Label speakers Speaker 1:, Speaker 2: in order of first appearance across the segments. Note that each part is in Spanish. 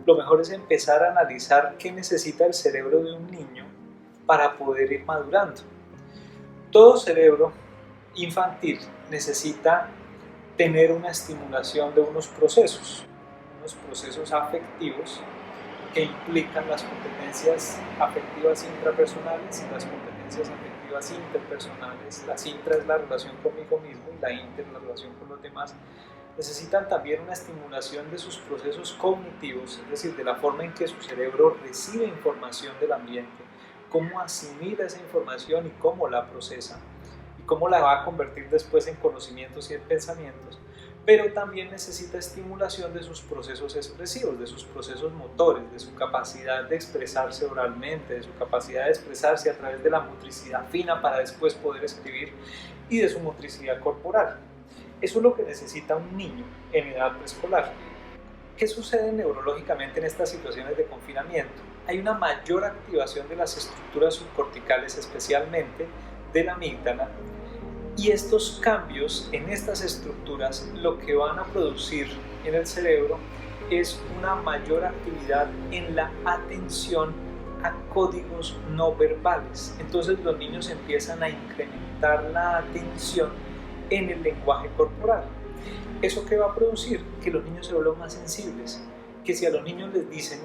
Speaker 1: lo mejor es empezar a analizar qué necesita el cerebro de un niño para poder ir madurando. Todo cerebro infantil necesita tener una estimulación de unos procesos afectivos que implican las competencias afectivas intrapersonales y las competencias afectivas interpersonales. La intra es la relación conmigo mismo y la inter la relación con los demás. Necesitan también una estimulación de sus procesos cognitivos, es decir, de la forma en que su cerebro recibe información del ambiente, cómo asimila esa información y cómo la procesa y cómo la va a convertir después en conocimientos y en pensamientos. Pero también necesita estimulación de sus procesos expresivos, de sus procesos motores, de su capacidad de expresarse oralmente, de su capacidad de expresarse a través de la motricidad fina para después poder escribir y de su motricidad corporal. Eso es lo que necesita un niño en edad preescolar. ¿Qué sucede neurológicamente en estas situaciones de confinamiento? Hay una mayor activación de las estructuras subcorticales, especialmente de la amígdala, y estos cambios en estas estructuras lo que van a producir en el cerebro es una mayor actividad en la atención a códigos no verbales. Entonces los niños empiezan a incrementar la atención en el lenguaje corporal. ¿Eso qué va a producir? Que los niños se vuelvan más sensibles, que si a los niños les dicen,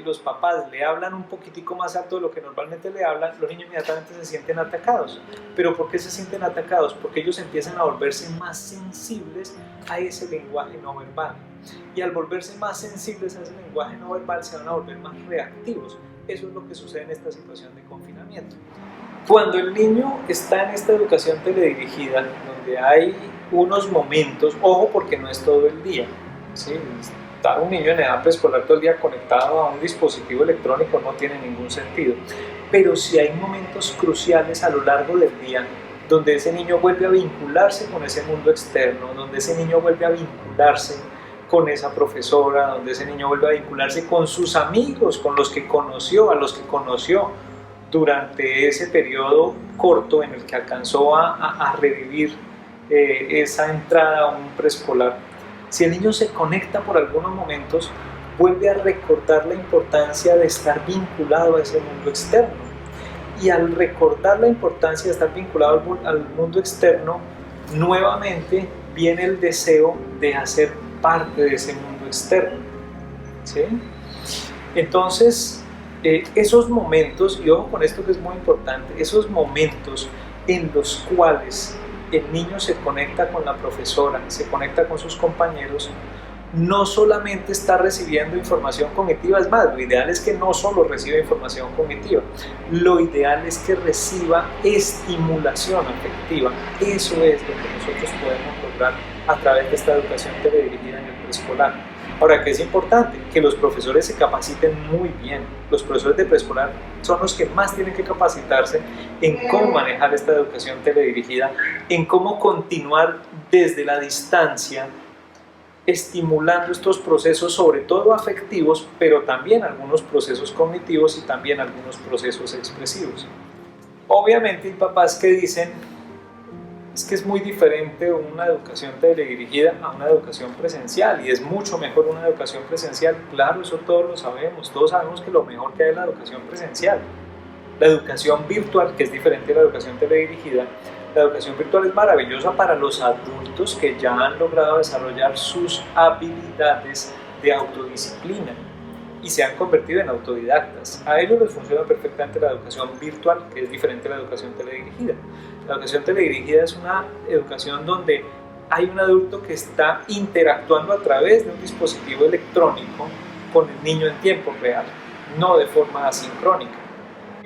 Speaker 1: los papás le hablan un poquitico más alto de lo que normalmente le hablan, los niños inmediatamente se sienten atacados. ¿Pero por qué se sienten atacados? Porque ellos empiezan a volverse más sensibles a ese lenguaje no verbal. Y al volverse más sensibles a ese lenguaje no verbal, se van a volver más reactivos. Eso es lo que sucede en esta situación de confinamiento. Cuando el niño está en esta educación teledirigida, donde hay unos momentos, ojo porque no es todo el día, ¿sí? Estar un niño en edad preescolar todo el día conectado a un dispositivo electrónico no tiene ningún sentido, pero sí hay momentos cruciales a lo largo del día donde ese niño vuelve a vincularse con ese mundo externo, donde ese niño vuelve a vincularse con esa profesora, donde ese niño vuelve a vincularse con sus amigos, con los que conoció, a los que conoció durante ese periodo corto en el que alcanzó a revivir esa entrada a un preescolar. Si el niño se conecta por algunos momentos, vuelve a recordar la importancia de estar vinculado a ese mundo externo. Y al recordar la importancia de estar vinculado al mundo externo, nuevamente viene el deseo de hacer parte de ese mundo externo, ¿sí? Entonces, esos momentos, y ojo con esto que es muy importante, esos momentos en los cuales el niño se conecta con la profesora, se conecta con sus compañeros, no solamente está recibiendo información cognitiva, es más, lo ideal es que no solo reciba información cognitiva, lo ideal es que reciba estimulación afectiva. Eso es lo que nosotros podemos lograr a través de esta educación teledirigida en el preescolar. Ahora, ¿qué es importante? Que los profesores se capaciten muy bien. Los profesores de preescolar son los que más tienen que capacitarse en cómo manejar esta educación teledirigida, en cómo continuar desde la distancia estimulando estos procesos, sobre todo afectivos, pero también algunos procesos cognitivos y también algunos procesos expresivos. Obviamente hay papás que dicen, es que es muy diferente una educación teledirigida a una educación presencial y es mucho mejor una educación presencial. Claro, eso todos sabemos que lo mejor que hay es la educación presencial. La educación virtual, que es diferente a la educación teledirigida, la educación virtual es maravillosa para los adultos que ya han logrado desarrollar sus habilidades de autodisciplina y se han convertido en autodidactas. A ellos les funciona perfectamente la educación virtual, que es diferente a la educación teledirigida. La educación teledirigida es una educación donde hay un adulto que está interactuando a través de un dispositivo electrónico con el niño en tiempo real, no de forma asincrónica.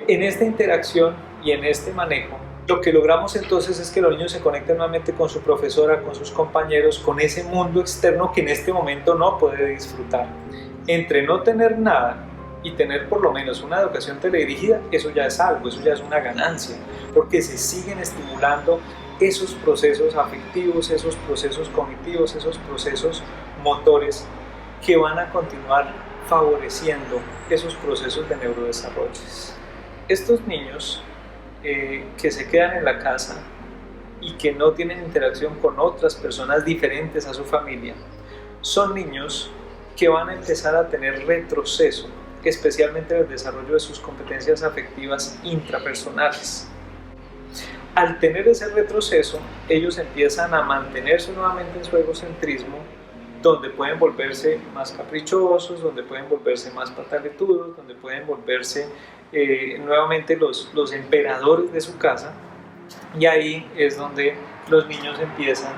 Speaker 1: En esta interacción y en este manejo, lo que logramos entonces es que los niños se conecten nuevamente con su profesora, con sus compañeros, con ese mundo externo que en este momento no puede disfrutar. Entre no tener nada y tener por lo menos una educación teledirigida, eso ya es algo, eso ya es una ganancia, porque se siguen estimulando esos procesos afectivos, esos procesos cognitivos, esos procesos motores que van a continuar favoreciendo esos procesos de neurodesarrollo. Estos niños que se quedan en la casa y que no tienen interacción con otras personas diferentes a su familia, son niños que van a empezar a tener retroceso, especialmente en el desarrollo de sus competencias afectivas intrapersonales. Al tener ese retroceso, ellos empiezan a mantenerse nuevamente en su egocentrismo, donde pueden volverse más caprichosos, donde pueden volverse más pataletudos, donde pueden volverse nuevamente los emperadores de su casa, y ahí es donde los niños empiezan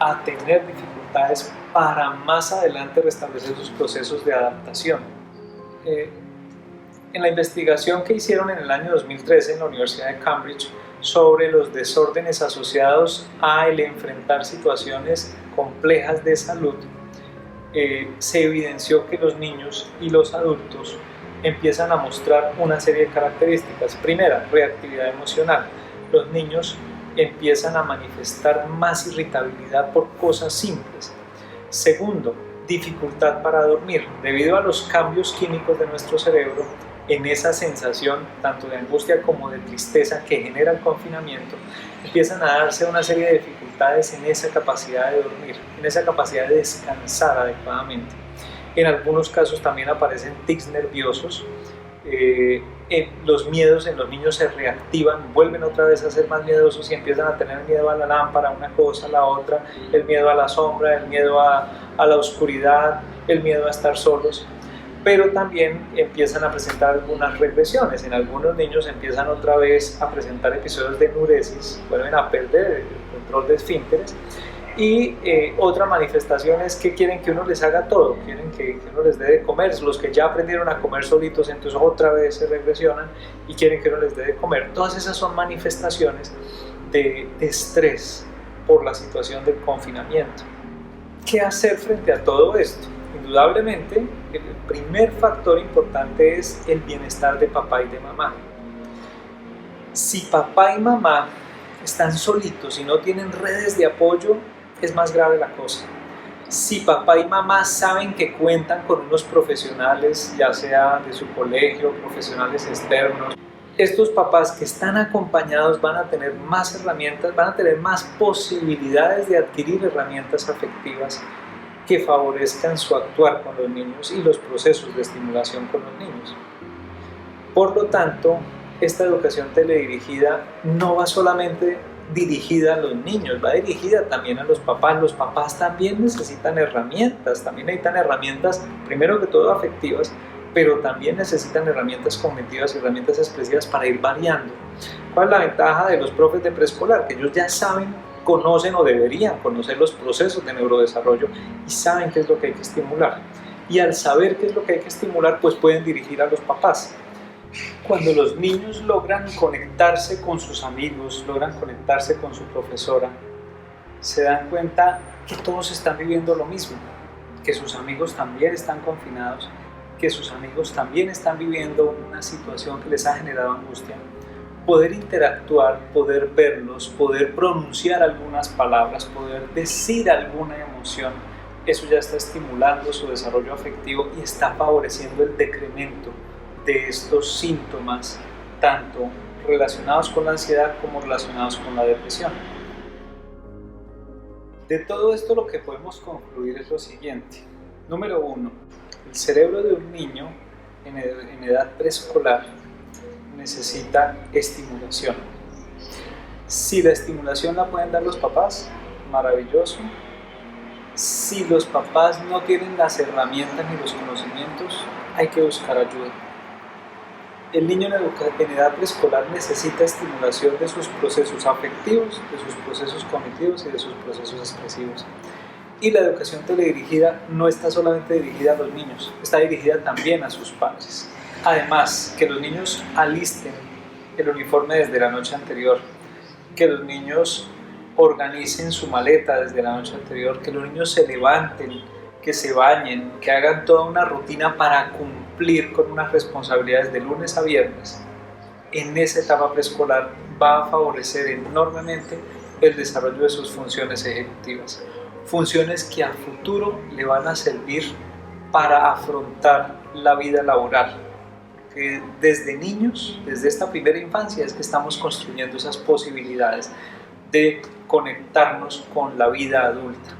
Speaker 1: a tener dificultades para más adelante restablecer sus procesos de adaptación. En la investigación que hicieron en el año 2013 en la Universidad de Cambridge sobre los desórdenes asociados a el enfrentar situaciones complejas de salud, se evidenció que los niños y los adultos empiezan a mostrar una serie de características. Primera, reactividad emocional. Los niños empiezan a manifestar más irritabilidad por cosas simples. Segundo, dificultad para dormir. Debido a los cambios químicos de nuestro cerebro, en esa sensación tanto de angustia como de tristeza que genera el confinamiento, empiezan a darse una serie de dificultades en esa capacidad de dormir, en esa capacidad de descansar adecuadamente. En algunos casos también aparecen tics nerviosos. Los miedos en los niños se reactivan, vuelven otra vez a ser más miedosos y empiezan a tener miedo a la lámpara, una cosa, a la otra, el miedo a la sombra, el miedo a la oscuridad, el miedo a estar solos. Pero también empiezan a presentar algunas regresiones. En algunos niños empiezan otra vez a presentar episodios de enuresis, vuelven a perder el control de esfínteres. Y otra manifestación es que quieren que uno les haga todo, quieren que uno les dé de comer. Los que ya aprendieron a comer solitos, entonces otra vez se regresionan y quieren que uno les dé de comer. Todas esas son manifestaciones de estrés por la situación del confinamiento. ¿Qué hacer frente a todo esto? Indudablemente, el primer factor importante es el bienestar de papá y de mamá. Si papá y mamá están solitos y no tienen redes de apoyo, es más grave la cosa. Si papá y mamá saben que cuentan con unos profesionales, ya sea de su colegio, profesionales externos, estos papás que están acompañados van a tener más herramientas, van a tener más posibilidades de adquirir herramientas afectivas que favorezcan su actuar con los niños y los procesos de estimulación con los niños. Por lo tanto, esta educación teledirigida no va solamente dirigida a los niños, va dirigida también a los papás. Los papás también necesitan herramientas, primero que todo afectivas, pero también necesitan herramientas cognitivas y herramientas expresivas para ir variando. ¿Cuál es la ventaja de los profes de preescolar? Que ellos ya saben, conocen o deberían conocer los procesos de neurodesarrollo y saben qué es lo que hay que estimular. Y al saber qué es lo que hay que estimular, pues pueden dirigir a los papás. Cuando los niños logran conectarse con sus amigos, logran conectarse con su profesora, se dan cuenta que todos están viviendo lo mismo, que sus amigos también están confinados, que sus amigos también están viviendo una situación que les ha generado angustia. Poder interactuar, poder verlos, poder pronunciar algunas palabras, poder decir alguna emoción, eso ya está estimulando su desarrollo afectivo y está favoreciendo el decremento de estos síntomas, tanto relacionados con la ansiedad como relacionados con la depresión. De todo esto lo que podemos concluir es lo siguiente. Número 1. El cerebro de un niño en edad preescolar necesita estimulación. Si la estimulación la pueden dar los papás, maravilloso. Si los papás no tienen las herramientas ni los conocimientos, hay que buscar ayuda. El niño en edad preescolar necesita estimulación de sus procesos afectivos, de sus procesos cognitivos y de sus procesos expresivos. Y la educación teledirigida no está solamente dirigida a los niños, está dirigida también a sus padres. Además, que los niños alisten el uniforme desde la noche anterior, que los niños organicen su maleta desde la noche anterior, que los niños se levanten, que se bañen, que hagan toda una rutina para cumplir con unas responsabilidades de lunes a viernes. En esa etapa preescolar va a favorecer enormemente el desarrollo de sus funciones ejecutivas, funciones que a futuro le van a servir para afrontar la vida laboral. Que desde niños, desde esta primera infancia, es que estamos construyendo esas posibilidades de conectarnos con la vida adulta.